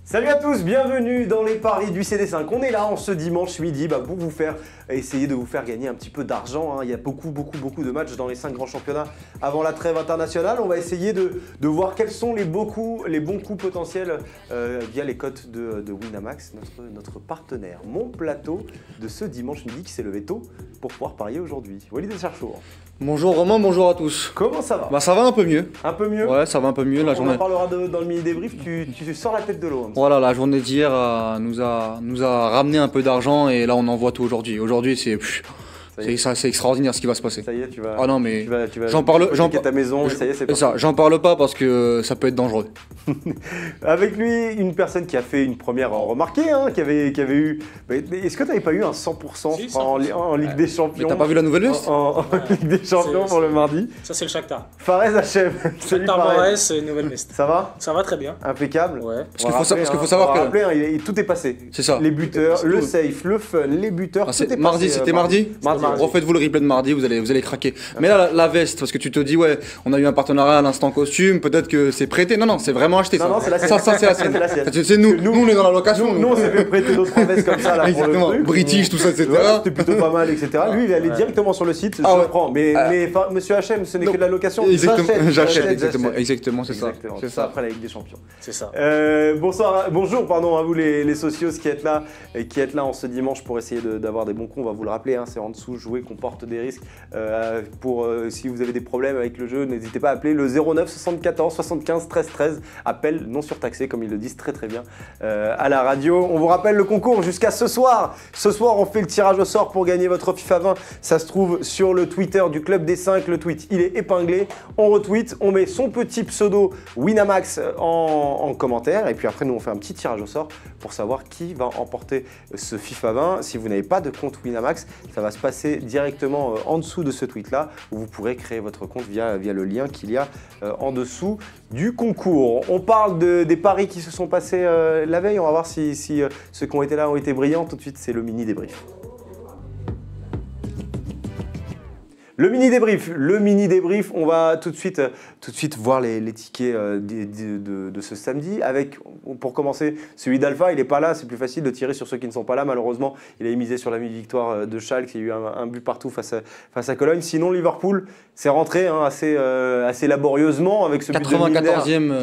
Salut à tous, bienvenue dans les paris du CD5. On est là en ce dimanche midi pour vous faire essayer de vous faire gagner un petit peu d'argent. Il y a beaucoup de matchs dans les 5 grands championnats avant la trêve internationale. On va essayer de voir quels sont les bons coups potentiels via les cotes de Winamax, notre partenaire. Mon plateau de ce dimanche midi qui s'est levé tôt pour pouvoir parier aujourd'hui. Walid El Cherchour. Bonjour Romain, bonjour à tous. Comment ça va? Bah ça va un peu mieux. Un peu mieux? Ouais, ça va un peu mieux la journée. On en parlera dans le mini débrief, tu sors la tête de l'eau. Voilà, la journée d'hier nous a ramené un peu d'argent et là on envoie tout aujourd'hui. Aujourd'hui c'est extraordinaire ce qui va se passer. Ça y est, tu vas. Ah non mais tu vas j'en parle, ta maison, ça y est, c'est ça. J'en parle pas parce que ça peut être dangereux. Avec lui, une personne qui a fait une première remarquée, qui avait eu. Est-ce que tu n'avais pas eu un 100%, si, en Ligue des Champions? Mais t'as pas vu la nouvelle veste en Ligue des Champions pour le mardi. Ça c'est le Shakhtar. Fares Hachem. Shakhtar Morès, nouvelle veste. Ça va? Ça va très bien. Impeccable. Ouais. Parce qu'il faut savoir que tout est passé. C'est ça. Les buteurs, le safe, le fun, les buteurs. Tout est mardi, passé, c'était mardi. Refaites-vous le replay de mardi, vous allez craquer. Mais là, la veste, parce que tu te dis, ouais, on a eu un partenariat à l'instant costume, peut-être que c'est prêté. Non, c'est vraiment acheté. Non, c'est la sienne. Ça, c'est la sienne. C'est nous, on est dans la location. Nous, on s'est fait prêter d'autres vestes comme ça. Là, exactement. British, tout ça, etc. C'était plutôt pas mal, etc. Lui, il est allé directement sur le site, je prends. Mais monsieur Hachem, ce n'est que de la location. J'achète, exactement, c'est ça. C'est ça, après la Ligue des Champions. C'est ça. Bonjour à vous les socios qui êtes là en ce dimanche pour essayer d'avoir des bons coups. On va vous le rappeler, c'est en dessous, jouer comporte des risques. Si vous avez des problèmes avec le jeu, n'hésitez pas à appeler le 09 74 75 13 13. Appel non surtaxé, comme ils le disent très bien à la radio. On vous rappelle le concours jusqu'à ce soir. Ce soir, on fait le tirage au sort pour gagner votre FIFA 20. Ça se trouve sur le Twitter du Club des 5. Le tweet, il est épinglé. On retweet, on met son petit pseudo Winamax en commentaire. Et puis après, nous, on fait un petit tirage au sort pour savoir qui va emporter ce FIFA 20. Si vous n'avez pas de compte Winamax, ça va se passer directement en dessous de ce tweet-là, où vous pourrez créer votre compte via le lien qu'il y a en dessous du concours. On parle des paris qui se sont passés la veille. On va voir si ceux qui ont été là ont été brillants. Tout de suite, c'est le mini débrief. Le mini débrief, on va tout de suite voir les tickets de ce samedi. Pour commencer, celui d'Alpha, il n'est pas là, c'est plus facile de tirer sur ceux qui ne sont pas là. Malheureusement, il a misé sur la mi-victoire de Schalke, il y a eu un but partout face à Cologne. Sinon, Liverpool s'est rentré assez laborieusement avec ce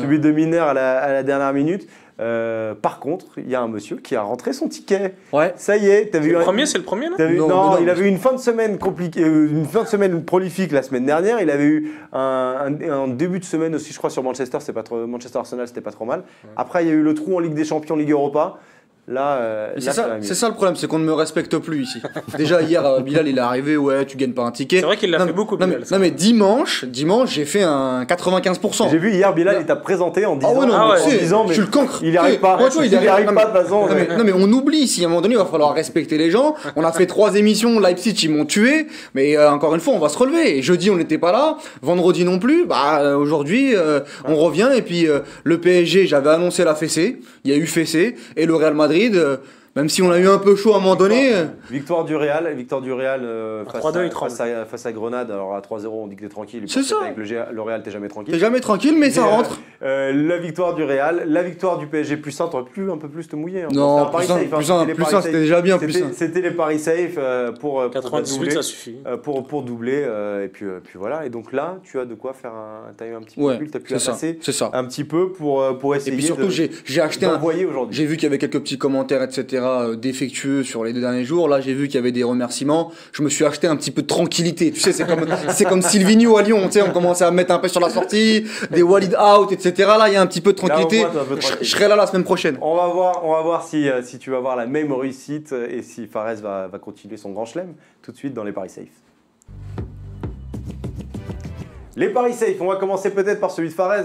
but de Milner à la dernière minute. Par contre, il y a un monsieur qui a rentré son ticket. Ouais. Ça y est, c'est le premier là. Non, il avait eu une fin de semaine compliquée, une fin de semaine prolifique la semaine dernière. Il avait eu un début de semaine aussi, je crois, sur Manchester. Manchester Arsenal, c'était pas trop mal. Ouais. Après, il y a eu le trou en Ligue des Champions, Ligue Europa. C'est ça le problème, c'est qu'on ne me respecte plus ici. Déjà hier, Bilal il est arrivé, ouais, tu gagnes pas un ticket. C'est vrai qu'il l'a fait beaucoup. Non mais dimanche j'ai fait un 95%. J'ai vu hier Bilal il t'a présenté en disant, je suis le cancre. Il n'y arrive pas. Il n'y arrive pas de toute façon. Non mais on oublie ici, à un moment donné il va falloir respecter les gens. On a fait 3 émissions, Leipzig ils m'ont tué, mais encore une fois on va se relever. Et jeudi on n'était pas là, vendredi non plus. Aujourd'hui on revient et puis le PSG, j'avais annoncé la fessée, il y a eu fessée et le Real Madrid. Même si on a eu un peu chaud à un moment donné. Victoire du Real face à Grenade. Alors à 3-0, on dit que t'es tranquille. C'est ça. Avec le Real, t'es jamais tranquille. T'es jamais tranquille, mais ça rentre. La victoire du Real, la victoire du PSG plus 1, t'aurais pu un peu plus te mouiller. Non, plus 1, c'était déjà bien. C'était les paris safe pour 98, ça suffit. Pour doubler. Et puis voilà. Et donc là, tu as de quoi faire t'as eu un petit peu t'as pu amasser un petit peu pour essayer. Et puis surtout, j'ai acheté aujourd'hui. J'ai vu qu'il y avait quelques petits commentaires, etc. défectueux sur les 2 derniers jours. Là, j'ai vu qu'il y avait des remerciements. Je me suis acheté un petit peu de tranquillité. Tu sais, c'est comme Silvinho à Lyon. Tu sais, on commençait à me mettre un peu sur la sortie, des Walid out, etc. Là, il y a un petit peu de tranquillité. Là, je serai là la semaine prochaine. On va voir si tu vas avoir la même réussite et si Fares va continuer son grand chelem tout de suite dans les paris safe. Les paris safe, on va commencer peut-être par celui de Fares.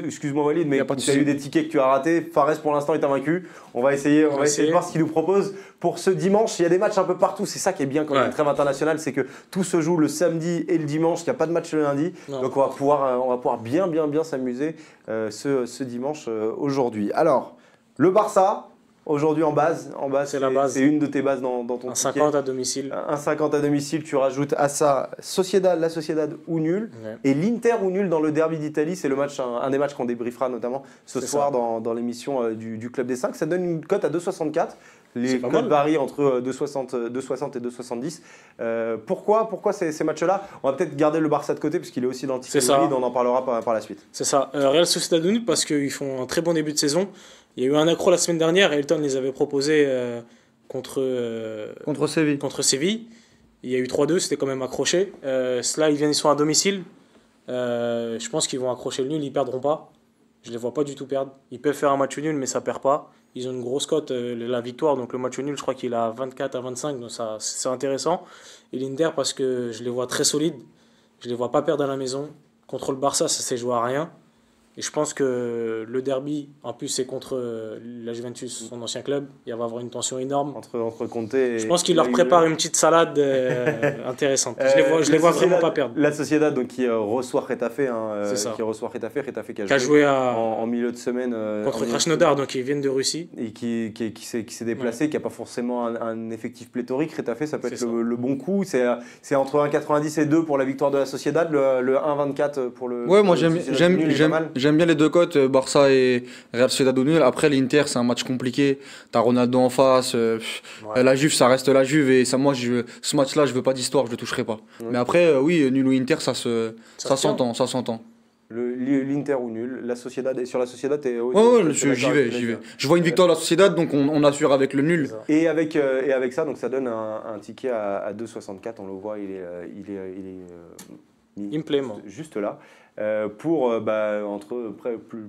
Excuse-moi Walid, mais tu as eu des tickets que tu as ratés. Fares pour l'instant est invaincu. On va essayer de voir ce qu'il nous propose pour ce dimanche. Il y a des matchs un peu partout, c'est ça qui est bien quand il y a une trêve internationale, c'est que tout se joue le samedi et le dimanche, il n'y a pas de match le lundi. Donc on va pouvoir bien s'amuser ce dimanche aujourd'hui. Alors, le Barça, Aujourd'hui en base, C'est la base. c'est une de tes bases dans ton Un ticket. 50 à domicile. Un 50 à domicile, tu rajoutes à ça la Sociedad ou nul, Ouais. et l'Inter ou nul dans le derby d'Italie. C'est le match, un des matchs qu'on débriefera notamment ce C'est soir ça. dans l'émission du Club des 5. Ça donne une cote à 2,64. Les C'est pas cotes mal. varient entre 2,60 et 2,70. Pourquoi ces matchs-là? On va peut-être garder le Barça de côté, puisqu'il est aussi dans le ticket C'est ça. Walid, on en parlera par la suite. C'est ça. Real Sociedad nul parce qu'ils font un très bon début de saison. Il y a eu un accro la semaine dernière. Elton les avait proposés contre Séville. Il y a eu 3-2, c'était quand même accroché. Là, ils sont à domicile. Je pense qu'ils vont accrocher le nul, ils perdront pas. Je les vois pas du tout perdre. Ils peuvent faire un match nul, mais ça perd pas. Ils ont une grosse cote, la victoire, donc le match nul, je crois qu'il est à 24 à 25, donc ça, c'est intéressant. Et l'Inter, parce que je les vois très solides, je les vois pas perdre à la maison. Contre le Barça, ça s'est joué à rien. Et je pense que le derby, en plus, c'est contre la Juventus, son ancien club. Il va y avoir une tension énorme. Entre Conte et... Je pense qu'il leur prépare une petite salade intéressante. Je les vois vraiment pas perdre. La Sociedad donc, qui reçoit Getafe, C'est ça. Getafe qui Qui a joué en milieu de semaine contre Krasnodar, donc ils viennent de Russie. et qui s'est déplacé, qui n'a pas forcément un effectif pléthorique. Getafe, ça peut être C'est ça. le bon coup. C'est entre 1,90 et 2 pour la victoire de la Sociedad, le 1,24 pour le... Ouais, moi pour le Sociedad nul, il est pas mal. j'aime bien les deux cotes, Barça et Real Sociedad au nul. Après, l'Inter, c'est un match compliqué. T'as Ronaldo en face. La Juve, ça reste la Juve. Et ça, moi, ce match-là, je veux pas d'histoire, je le toucherai pas. Mais après, oui, nul ou Inter, ça s'entend. L'Inter ou nul, la Sociedad, et sur la Sociedad, t'es... Ouais, j'y vais. Je vois une victoire de la Sociedad, donc on assure avec le nul. Et avec ça, donc ça donne un ticket à 2,64. On le voit, il est mis Implément. juste là. Pour entre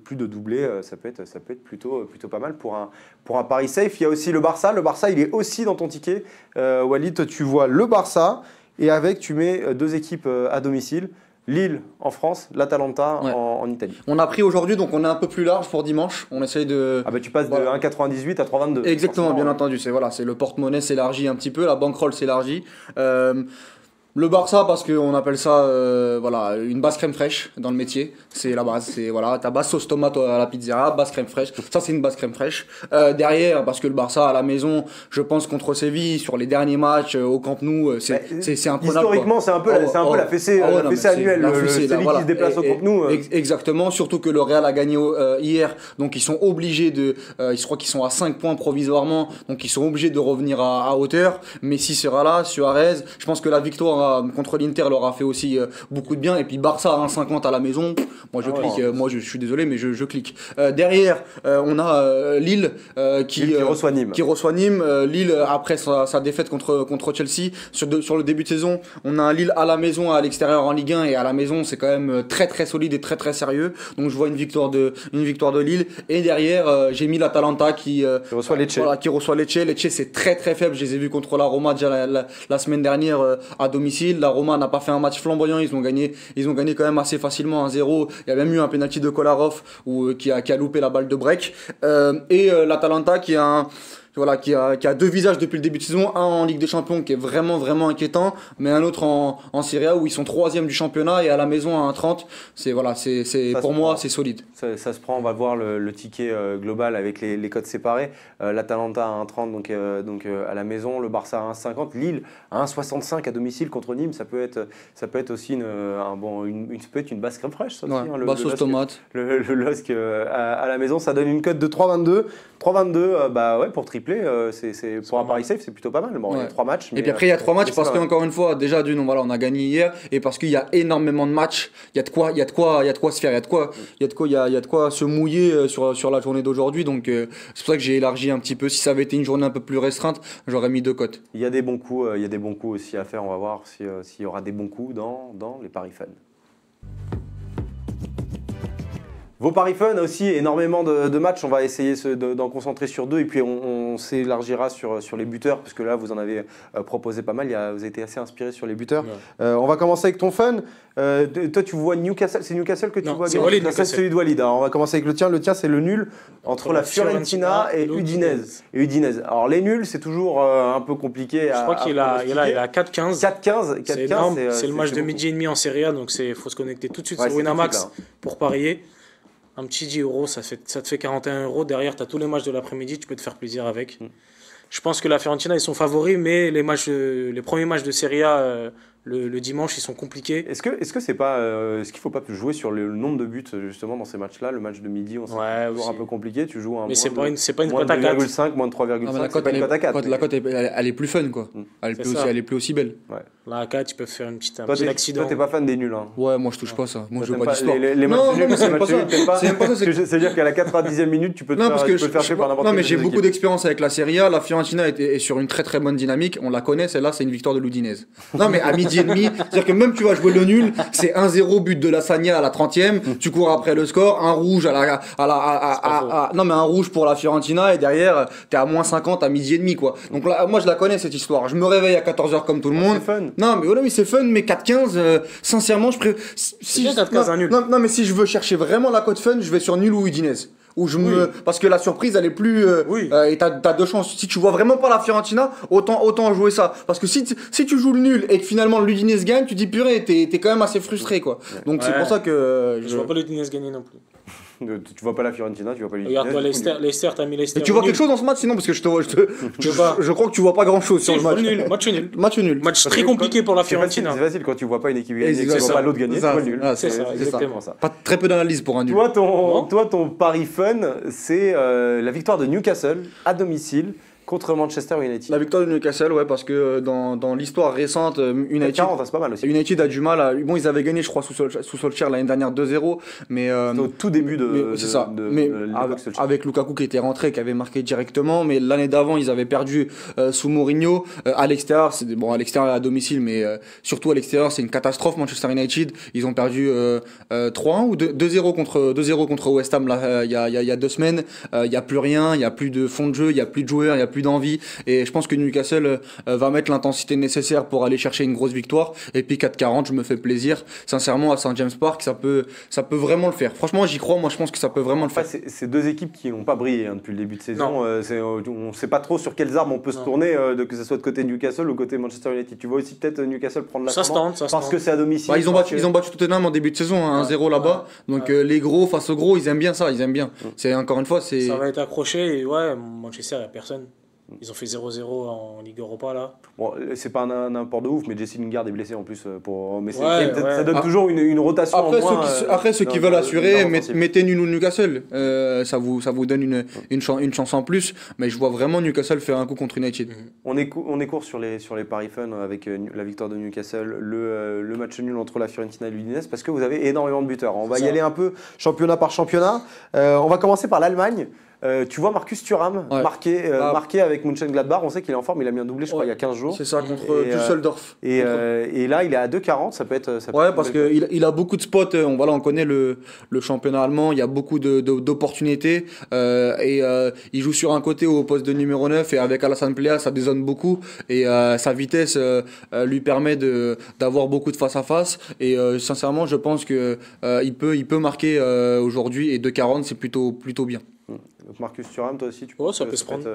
plus de doublé, ça peut être plutôt pas mal pour un pari safe. Il y a aussi le Barça. Le Barça, il est aussi dans ton ticket. Walid, tu vois le Barça et avec, tu mets deux équipes à domicile. Lille en France, l'Atalanta en Italie. On a pris aujourd'hui, donc on est un peu plus large pour dimanche. On essaye de... Ah bah tu passes de 1,98 à 3,22. Exactement, bien entendu. C'est le porte-monnaie s'élargit un petit peu, la bankroll s'élargit. Le Barça, parce qu'on appelle ça une base crème fraîche dans le métier. C'est la base. C'est ta base sauce tomate à la pizzeria, base crème fraîche. Ça, c'est une base crème fraîche. Derrière, parce que le Barça à la maison, je pense contre Séville, sur les derniers matchs au Camp Nou, c'est imprenable. Historiquement, c'est un peu la fessée annuelle. Séville qui se déplace au Camp Nou. Exactement, surtout que le Real a gagné hier. Donc, ils sont obligés je crois qu'ils sont à 5 points provisoirement. Donc, ils sont obligés de revenir à hauteur. Messi sera là, Suarez. Je pense que la victoire contre l'Inter leur a fait aussi beaucoup de bien. Et puis Barça à 1,50 à la maison, moi je clique. Moi je suis désolé, mais je clique. Derrière, on a Lille qui reçoit Nîmes. Lille, après sa défaite contre Chelsea, sur le début de saison, on a un Lille à la maison, à l'extérieur en Ligue 1. Et à la maison, c'est quand même très très solide et très très sérieux. Donc je vois une victoire de Lille. Et derrière, j'ai mis l'Atalanta qui reçoit Lecce. Qui reçoit Lecce. Lecce, c'est très très faible. Je les ai vus contre la Roma déjà la semaine dernière à domicile. La Roma n'a pas fait un match flamboyant, ils ont gagné quand même assez facilement 1-0. Il y a même eu un penalty de Kolarov qui a loupé la balle de break. Et l'Atalanta qui a deux visages depuis le début de saison, un en Ligue des Champions qui est vraiment vraiment inquiétant, mais un autre en Serie A où ils sont 3e du championnat et à la maison à 1,30. Pour moi c'est solide. Ça se prend, on va voir le ticket global avec les codes séparés. L'Atalanta à 1,30 donc à la maison, le Barça à 1,50, Lille à 1,65 à domicile contre Nîmes. Ça peut être aussi une basse crème fraîche. Ça aussi, basse sauce tomate. Le LOSC à la maison, ça donne une cote de 3,22. 3,22 pour tripler, c'est pour un pari safe, c'est plutôt pas mal. Bon, il y a 3 matchs. Et puis après il y a 3 matchs parce qu'encore une fois déjà on a gagné hier et parce qu'il y a énormément de matchs, il y a de quoi se faire, il y a de quoi se mouiller sur la journée d'aujourd'hui. Donc c'est pour ça que j'ai élargi un petit peu. Si ça avait été une journée un peu plus restreinte, j'aurais mis 2 cotes. Il y a des bons coups, aussi à faire. On va voir s'il y aura des bons coups dans les paris fun. Vos paris fun aussi, énormément de matchs. On va essayer d'en concentrer sur 2 et puis on s'élargira sur les buteurs parce que là vous en avez proposé pas mal. Vous avez été assez inspiré sur les buteurs. Ouais. On va commencer avec ton fun. Toi tu vois Newcastle, c'est Newcastle que tu vois c'est Walid, c'est celui de Walid. Alors on va commencer avec le tien. Le tien c'est le nul entre la Fiorentina et Udinese. Alors les nuls c'est toujours un peu compliqué. Je crois qu'il a 4-15. 4-15. C'est énorme. C'est le match de midi et demi en Serie A, donc il faut se connecter tout de suite sur Winamax pour parier. Un petit 10 euros, ça te fait 41 euros. Derrière, tu as tous les matchs de l'après-midi, tu peux te faire plaisir avec. Je pense que la Fiorentina, ils sont favoris, mais les premiers matchs de Serie A le dimanche, ils sont compliqués. Est-ce qu'il faut pas jouer sur le nombre de buts justement dans ces matchs-là? Le match de midi, on sait toujours un peu compliqué. Tu joues un mais c'est pas une moins cote à 4. 2,5, moins de 3,5. La cote, la cote, elle est plus fun, quoi. Elle est plus aussi belle. Ouais. Là, à 4, ils peuvent faire un petit accident. Toi, t'es pas fan des nuls, hein? Ouais, moi je touche pas ça. Moi je veux pas d'histoire. Les matchs nuls, c'est pas ça. C'est-à-dire qu'à la 90e minute, tu peux te faire tuer par n'importe quel. Non, mais j'ai beaucoup d'expérience avec la Serie A. La Fiorentina est sur une très très bonne dynamique. On la connaît, celle-là, c'est une victoire de l'Udinese. Non, mais à midi et demi, c'est-à-dire que même tu vas jouer le nul, c'est 1-0 but de la Sagna à la 30e. Tu cours après le score, un rouge un rouge pour la Fiorentina et derrière, t'es à moins 50 à midi et demi, quoi. Donc là, moi je la connais cette histoire. Je me réveille à 14h comme tout le monde. C'est fun. Non, mais voilà, mais c'est fun, mais 4-15, sincèrement, je préfère. Non, mais si je veux chercher vraiment la cote fun, je vais sur nul ou Udinese. Parce que la surprise, elle est plus. Et t'as deux chances. Si tu vois vraiment pas la Fiorentina, autant jouer ça. Parce que si tu joues le nul et que finalement l'Udinese gagne, tu dis purée, t'es quand même assez frustré, quoi. Donc c'est pour ça que. Je vois pas l'Udinese gagner non plus. Tu vois pas la Fiorentina, tu vois pas les. Regarde-toi Leicester, t'as mis Leicester. Et tu vois quelque chose dans ce match sinon? Parce que je crois que tu vois pas grand chose sur le match. Match nul. Match très compliqué pour la Fiorentina. C'est facile quand tu vois pas une équipe gagner et que tu vois pas l'autre gagner, tu vois le nul. C'est ça, exactement ça. Pas très peu d'analyse pour un nul. Toi, ton pari fun, c'est la victoire de Newcastle à domicile contre Manchester United. La victoire de Newcastle, ouais, parce que dans l'histoire récente, United, 40, c'est pas mal aussi. United a du mal bon, ils avaient gagné, je crois, sous Solskjaer l'année dernière 2-0, mais au tout début avec Lukaku qui était rentré, qui avait marqué directement, mais l'année d'avant, ils avaient perdu sous Mourinho à l'extérieur. À l'extérieur à domicile, mais surtout à l'extérieur, c'est une catastrophe. Manchester United, ils ont perdu 3-1 ou 2-0 contre West Ham il y a 2 semaines. Il y a plus rien, il y a plus de fond de jeu, il y a plus de joueurs, il y a plus d'envie, et je pense que Newcastle va mettre l'intensité nécessaire pour aller chercher une grosse victoire. Et puis 4-40, je me fais plaisir sincèrement à St James Park, ça peut vraiment le faire. Franchement, j'y crois, moi je pense que ça peut vraiment le faire. C'est deux équipes qui n'ont pas brillé depuis le début de saison. On ne sait pas trop sur quelles armes on peut se tourner, que ce soit de côté Newcastle ou côté Manchester United. Tu vois aussi peut-être Newcastle prendre l'ascendant parce que c'est à domicile. Ils ont battu Tottenham en début de saison, 1-0 là-bas. Donc les gros face aux gros, ils aiment bien ça, C'est encore une fois, ça va être accroché, et Manchester, il n'y a personne. Ils ont fait 0-0 en Ligue Europa là. Bon, c'est pas un apport de ouf, mais Jesse Lingard est blessé en plus ça donne toujours une rotation après, en moins. Après ceux qui veulent assurer, mettez nul ou Newcastle. Ça vous donne une chance en plus, mais je vois vraiment Newcastle faire un coup contre United. On est court sur les paris fun avec la victoire de Newcastle, le match nul entre la Fiorentina et l'Udinese, parce que vous avez énormément de buteurs. On va y aller un peu championnat par championnat. On va commencer par l'Allemagne. Tu vois Marcus Thuram marqué avec Mönchengladbach. On sait qu'il est en forme, il a mis un doublé, je crois, il y a 15 jours. C'est ça, contre Düsseldorf. Et là, il est à 2,40, ça peut être. Parce qu'il a beaucoup de spots. On connaît le championnat allemand, il y a beaucoup d'opportunités. Il joue sur un côté au poste de numéro 9, et avec Alassane Plea, ça dézone beaucoup. Et sa vitesse lui permet d'avoir beaucoup de face-à-face. Et sincèrement, je pense qu'il peut marquer aujourd'hui, et 2,40, c'est plutôt bien. Donc Marcus Thuram, toi aussi, ça peut se prendre.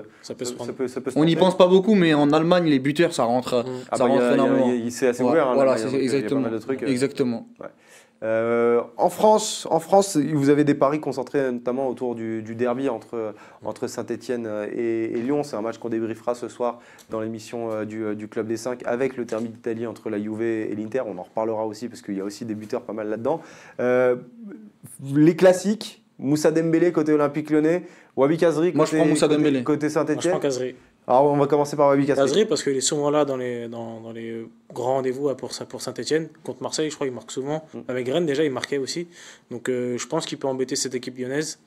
On n'y pense pas beaucoup, mais en Allemagne, les buteurs, ça rentre énormément. C'est assez ouvert. Voilà, c'est exactement. Il y a pas mal de trucs. Exactement. Ouais. En France, vous avez des paris concentrés notamment autour du derby entre Saint-Etienne et Lyon. C'est un match qu'on débriefera ce soir dans l'émission du Club des 5 avec le derby d'Italie entre la Juve et l'Inter. On en reparlera aussi parce qu'il y a aussi des buteurs pas mal là-dedans. Les classiques. Moussa Dembélé côté Olympique Lyonnais, Wabi Kazri côté Saint-Etienne. Moi je prends Kazri. Alors on va commencer par Wabi Kazri. Kazri parce qu'il est souvent là dans les grands rendez-vous pour Saint-Etienne. Contre Marseille, je crois qu'il marque souvent. Avec Rennes déjà, il marquait aussi. Donc je pense qu'il peut embêter cette équipe lyonnaise.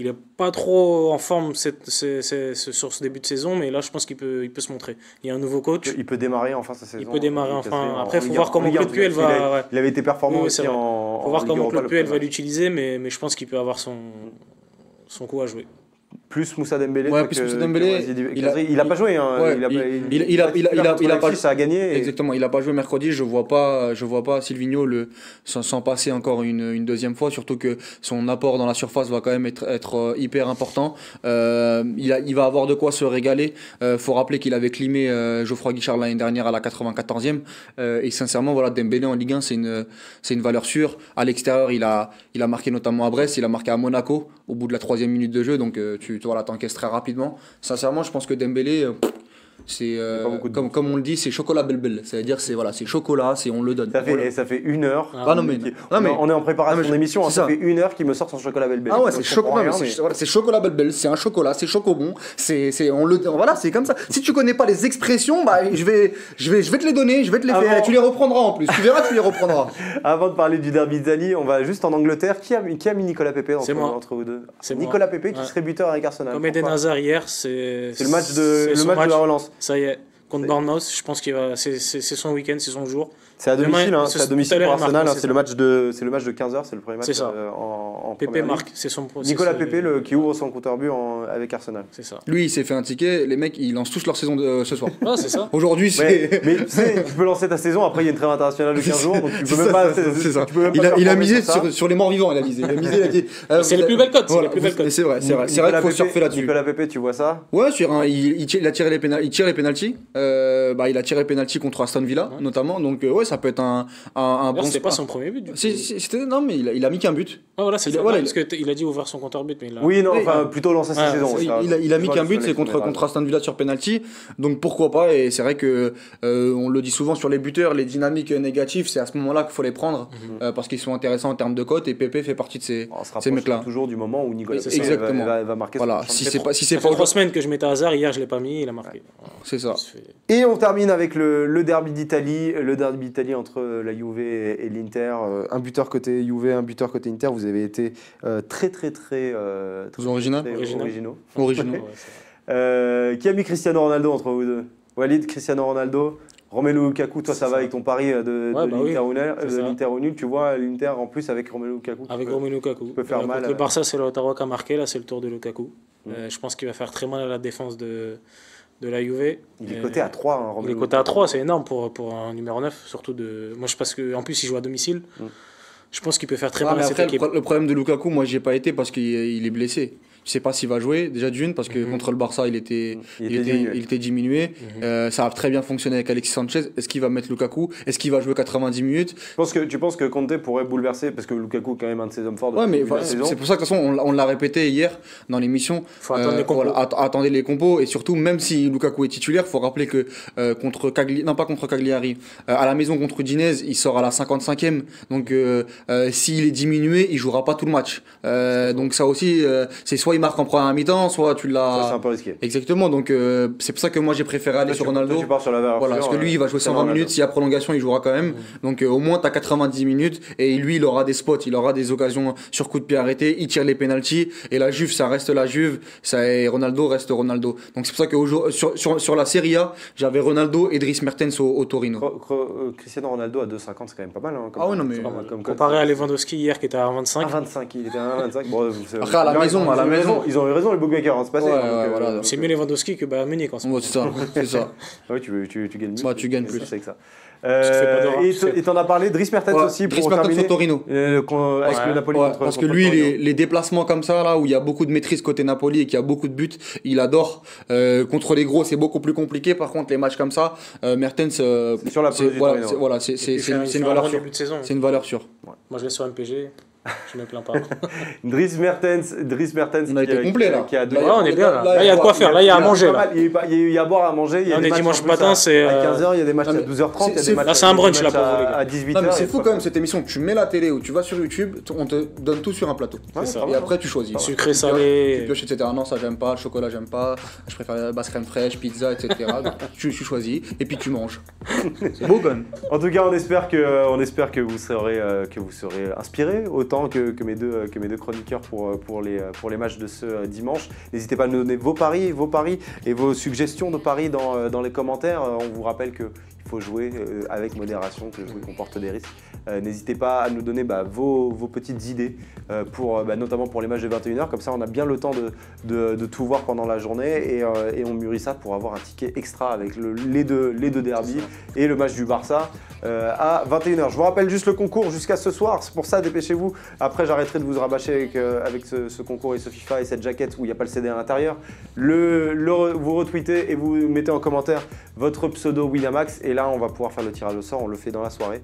Il n'est pas trop en forme sur ce début de saison, mais là je pense qu'il peut se montrer. Il y a un nouveau coach. Il peut démarrer enfin sa saison. Il peut démarrer enfin. Après, il faut voir comment Claude Puel va. Il avait été performant aussi en. Il faut voir comment Claude Puel va l'utiliser, mais je pense qu'il peut avoir son coup à jouer. Plus Moussa Dembélé. Ouais, plus Moussa Dembélé. Il a pas joué. Hein. Ouais, il a pas ça a gagné. Exactement, il a pas joué mercredi. Je vois pas Silvinho s'en passer encore une deuxième fois, surtout que son apport dans la surface va quand même être hyper important. Il va avoir de quoi se régaler. Faut rappeler qu'il avait climé Geoffroy Guichard l'année dernière à la 94e. Et sincèrement, voilà, Dembélé en Ligue 1, c'est une valeur sûre. À l'extérieur, il a marqué notamment à Brest, il a marqué à Monaco au bout de la 3e minute de jeu. Donc tu t'encaisses très rapidement. Sincèrement, je pense que Dembélé, c'est comme on le dit, c'est chocolat bel. C'est-à-dire c'est chocolat, on le donne. Ça fait 1 heure. On est en préparation d'émission. Ça fait 1 heure qu'il me sort son chocolat bel. Ah ouais, c'est chocolat bel. C'est un chocolat, c'est chocobon. Voilà, c'est comme ça. Si tu connais pas les expressions, bah je vais te les donner, je vais te les faire. Tu les reprendras en plus. Tu verras, tu les reprendras. Avant de parler du derby d'Italie, on va juste en Angleterre. Qui a mis Nicolas Pepe entre vous deux? C'est Nicolas Pepe qui serait buteur avec Arsenal. Comme Eden Hazard hier, c'est le match de la relance. Ça y est, contre Bournemouth, je pense c'est son week-end, c'est son jour. C'est à domicile, c'est à domicile pour Arsenal. C'est le match de 15h, c'est le premier match en Pepe marque, c'est son Nicolas Pepe qui ouvre son compteur but avec Arsenal. C'est ça. Lui, il s'est fait un ticket. Les mecs, ils lancent tous leur saison ce soir. Ah, c'est ça. Aujourd'hui, c'est. Mais tu sais, tu peux lancer ta saison. Après, il y a une trêve internationale de 15 jours, donc tu peux même pas. C'est ça. Il a misé sur les morts vivants. Il a misé. Il a dit. C'est les plus belles cotes. C'est vrai qu'il faut surfer là-dessus. Nicolas Pepe, tu vois ça? Ouais, il a tiré les pénaltys. Il a tiré pénalty contre Aston Villa, notamment. Donc ouais, ça peut être un bon. C'était pas son premier but. Non, mais il a mis qu'un but. Ah voilà, c'est ça. Parce qu'il a dit ouvrir son compteur but, mais oui, non, enfin plutôt lancer sa saison. Il a mis qu'un but, c'est contre Aston Villa sur penalty. Donc pourquoi pas? Et c'est vrai que on le dit souvent sur les buteurs, les dynamiques négatives, c'est à ce moment-là qu'il faut les prendre parce qu'ils sont intéressants en termes de cotes. Et Pepe fait partie de ces mecs-là. Toujours du moment où Nicolas va marquer. Voilà. Si c'est pas 3 semaines que je mettais Hazard, hier je l'ai pas mis, il a marqué. C'est ça. Et on termine avec le derby d'Italie, entre la Juve et l'Inter. Un buteur côté Juve, un buteur côté Inter. Vous avez été très originaux. Qui a mis Cristiano Ronaldo entre vous deux? Walid, Cristiano Ronaldo, Romelu Lukaku. Toi, ça va avec ton pari de l'Inter au nul. Tu vois l'Inter en plus avec Romelu Lukaku. Avec Romelu Lukaku. Peut faire mal. Le Barça, c'est Lautaro qui a marqué. Là, c'est le tour de Lukaku. Je pense qu'il va faire très mal à la défense de la Juve. Il est coté à 3. Il est coté à 3, c'est énorme pour un numéro 9. Surtout moi, je pense qu'en plus, il joue à domicile. Je pense qu'il peut faire très mal à cette équipe. Le problème de Lukaku, moi, j'y ai pas été parce qu'il est blessé. Je sais pas s'il va jouer, déjà d'une, parce que contre le Barça, il était diminué. Ça a très bien fonctionné avec Alexis Sanchez. Est-ce qu'il va mettre Lukaku? Est-ce qu'il va jouer 90 minutes? Tu penses que Conte pourrait bouleverser? Parce que Lukaku est quand même un de ses hommes forts de la saison. C'est pour ça que de toute façon, on l'a répété hier dans l'émission. Faut attendre les compos. Attendez les compos. Et surtout, même si Lukaku est titulaire, il faut rappeler que pas contre Cagliari, à la maison contre Udinese, il sort à la 55e. Donc s'il est diminué, il jouera pas tout le match. Donc ça aussi, c'est soit il marque en première mi-temps, soit tu l'as. Ça, c'est un peu risqué. Exactement, donc c'est pour ça que moi j'ai préféré aller sur Ronaldo. Tu pars sur la valeur. Voilà, parce que lui il va jouer 120 minutes, s'il y a prolongation, il jouera quand même. Donc au moins tu as 90 minutes et lui il aura des spots, il aura des occasions sur coup de pied arrêté, il tire les pénaltys et la Juve ça reste la Juve, et Ronaldo reste Ronaldo. Donc c'est pour ça que sur la Serie A, j'avais Ronaldo et Dries Mertens au Torino. Cristiano Ronaldo à 2,50 c'est quand même pas mal. Ah ouais, non mais comparé à Lewandowski hier qui était à 1,25. À 25, il était à 1,25. Bon, après à la maison, ils ont eu raison les bookmakers, c'est passé. Voilà. C'est mieux Lewandowski que Munich en ce moment. C'est ça. Ouais, tu gagnes plus. Tu gagnes plus. C'est que ça. Et t'en as parlé, Dries Mertens aussi pour Dries Mertens au Torino. Avec le Napoli parce que lui, les déplacements comme ça, là où il y a beaucoup de maîtrise côté Napoli et qu'il y a beaucoup de buts, il adore. Contre les gros, c'est beaucoup plus compliqué. Par contre, les matchs comme ça, Mertens, c'est sur la c'est une valeur sûre. C'est une valeur sûre. Moi, je l'ai sur MPG. Je me plains pas. Dries Mertens. On a été complet là. On est bien là. Là, il y a de quoi faire. Là, il y a à manger. Il y a à boire, à manger. On est dimanche matin, c'est. À 15h, il y a des matchs à 12h30. Là, c'est un brunch là pour vous, les gars. À 18h. C'est fou quand même cette émission. Tu mets la télé ou tu vas sur YouTube, on te donne tout sur un plateau. Et après, tu choisis. Sucré, salé. Tu pioches, etc. Non, ça, j'aime pas. Le chocolat, j'aime pas. Je préfère la basse crème fraîche, pizza, etc. Tu choisis et puis tu manges. C'est beau quand même. En tout cas, on espère que vous serez inspirés autant que mes deux chroniqueurs pour les matchs de ce dimanche. N'hésitez pas à nous donner vos paris et vos suggestions de paris dans les commentaires. On vous rappelle qu'il faut jouer avec modération, que le jouet comporte des risques. N'hésitez pas à nous donner vos petites idées, notamment pour les matchs de 21h, comme ça on a bien le temps de tout voir pendant la journée et on mûrit ça pour avoir un ticket extra avec les deux derbies et le match du Barça à 21h. Je vous rappelle juste le concours jusqu'à ce soir, c'est pour ça dépêchez-vous. Après j'arrêterai de vous rabâcher avec ce concours et ce FIFA et cette jaquette où il n'y a pas le CD à l'intérieur. Vous retweetez et vous mettez en commentaire votre pseudo Winamax et là on va pouvoir faire le tirage au sort, on le fait dans la soirée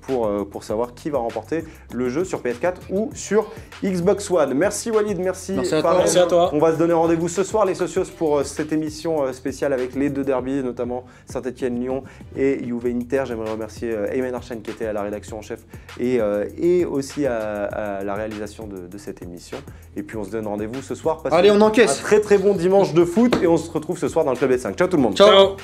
pour savoir qui va remporter le jeu sur PS4 ou sur Xbox One. Merci Walid, merci à toi. On va se donner rendez-vous ce soir les socios pour cette émission spéciale avec les deux derbys, notamment Saint-Etienne-Lyon et Juve-Inter. J'aimerais remercier Ayman Archen qui était à la rédaction en chef et aussi à la réalisation de cette émission. Et puis on se donne rendez-vous ce soir. Allez, on encaisse. Un très très bon dimanche de foot et on se retrouve ce soir dans le Club S5. Ciao tout le monde. Ciao.